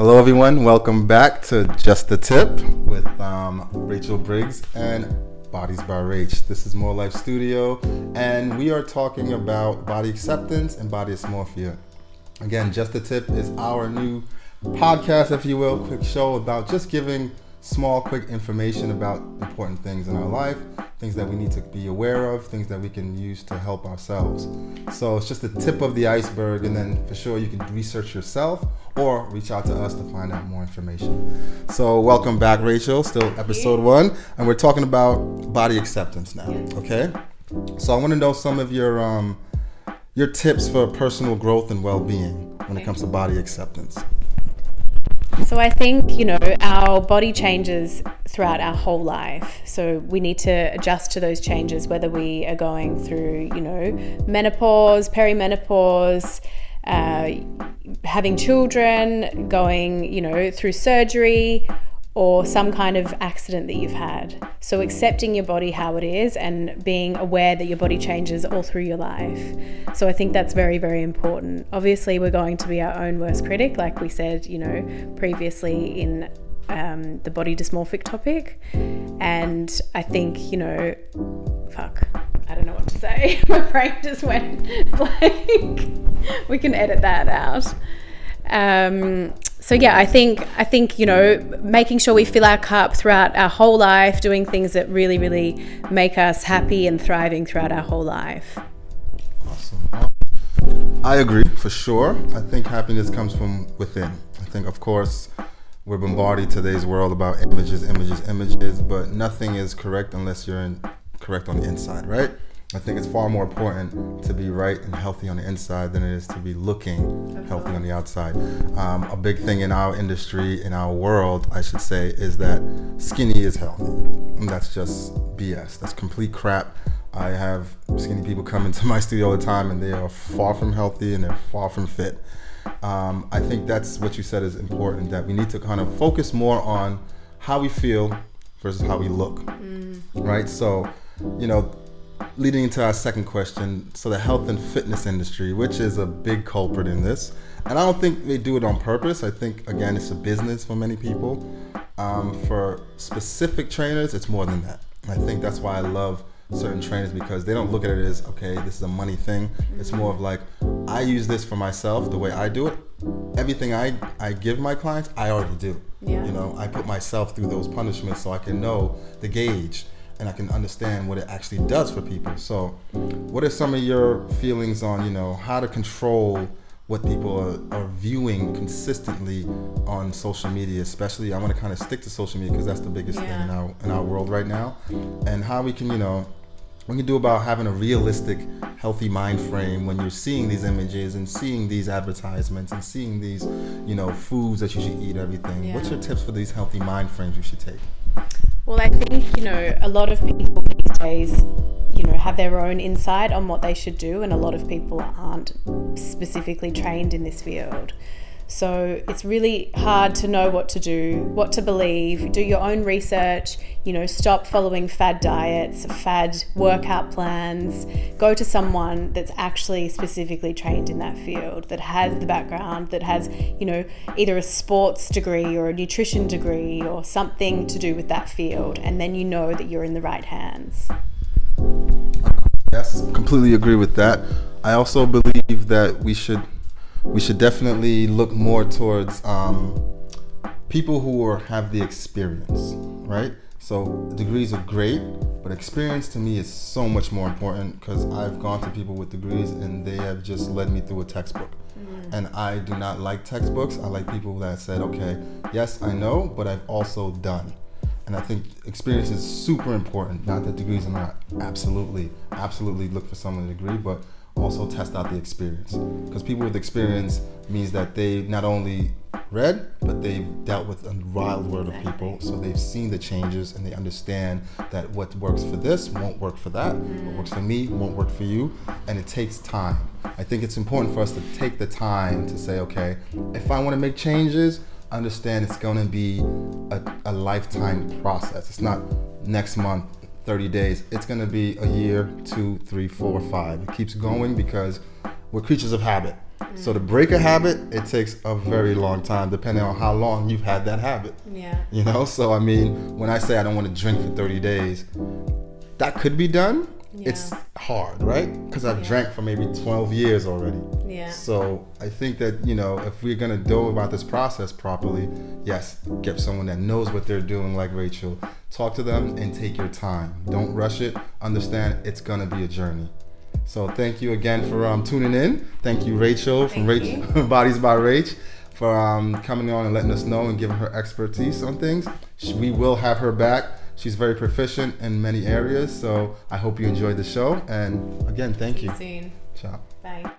Hello everyone, welcome back to Just the Tip with Rachel Briggs and Bodies by Rach. This is More Life Studio and we are talking about body acceptance and body dysmorphia. Again, Just the Tip is our new podcast, if you will, quick show about just giving small, quick information about important things in our life, things that we need to be aware of, things that we can use to help ourselves. So it's just the tip of the iceberg, and then for sure you can research yourself or reach out to us to find out more information. So welcome back, Rachel, still episode 1, and we're talking about body acceptance now, okay? So I want to know some of your tips for personal growth and well-being when it comes to body acceptance. So I think, our body changes throughout our whole life. So we need to adjust to those changes, whether we are going through, menopause, perimenopause, having children, going, through surgery or some kind of accident that you've had. So accepting your body how it is and being aware that your body changes all through your life. So I think that's very, very important. Obviously, we're going to be our own worst critic, like we said, previously in the body dysmorphic topic. And I think, I don't know what to say. My brain just went blank. We can edit that out. So yeah, I think making sure we fill our cup throughout our whole life, doing things that really, really make us happy and thriving throughout our whole life. Awesome. I agree, for sure. I think happiness comes from within. I think, of course, we're bombarded today's world about images, but nothing is correct unless you're correct on the inside, right? I think it's far more important to be right and healthy on the inside than it is to be looking healthy on the outside. A big thing in our industry, in our world, I should say, is that skinny is healthy. And that's just BS. That's complete crap. I have skinny people come into my studio all the time and they are far from healthy and they're far from fit. I think that's what you said is important, that we need to kind of focus more on how we feel versus how we look, right? So, leading into our second question, so the health and fitness industry, which is a big culprit in this, and I don't think they do it on purpose. I think, again, it's a business for many people. For specific trainers, it's more than that. I think that's why I love certain trainers, because they don't look at it as, okay, this is a money thing. It's more of like, I use this for myself the way I do it. Everything I give my clients, I already do. Yeah. I put myself through those punishments so I can know the gauge and I can understand what it actually does for people. So what are some of your feelings on, how to control what people are viewing consistently on social media? Especially, I want to kind of stick to social media because that's the biggest thing in our world right now. And how we can, we can do about having a realistic, healthy mind frame when you're seeing these images and seeing these advertisements and seeing these, foods that you should eat, everything. Yeah. What's your tips for these healthy mind frames you should take? Well, I think, a lot of people these days, have their own insight on what they should do, and a lot of people aren't specifically trained in this field. So it's really hard to know what to do, what to believe, do your own research, stop following fad diets, fad workout plans, go to someone that's actually specifically trained in that field, that has the background, that has, either a sports degree or a nutrition degree or something to do with that field, and then you know that you're in the right hands. Yes, completely agree with that. I also believe that we should definitely look more towards people who have the experience, right? So degrees are great, but experience to me is so much more important, because I've gone to people with degrees and they have just led me through a textbook. And I do not like textbooks. I like people that said, okay, yes, I know, but I've also done. And I think experience is super important. Not that degrees are not. Absolutely look for someone with a degree, but also test out the experience, because people with experience means that they not only read, but they've dealt with a wild world of people, so they've seen the changes and they understand that what works for this won't work for that, what works for me won't work for you, and it takes time. I think it's important for us to take the time to say, okay, if I want to make changes, understand it's going to be a lifetime process. It's not next month, 30 days. It's going to be a year, 2, 3, 4, 5. It keeps going because we're creatures of habit. So to break a habit, it takes a very long time, depending on how long you've had that habit. Yeah. You know, so I mean, when I say I don't want to drink for 30 days, that could be done. Yeah. It's hard, right? Because I've drank for maybe 12 years already. Yeah. So I think that, you know, if we're going to go about this process properly, yes, get someone that knows what they're doing, like Rachel. Talk to them and take your time. Don't rush it. Understand it's going to be a journey. So thank you again for tuning in. Thank you, Rachel, from Bodies by Rach, for coming on and letting us know and giving her expertise on things. We will have her back. She's very proficient in many areas. So I hope you enjoyed the show. And again, thank you. See you soon. Ciao. Bye.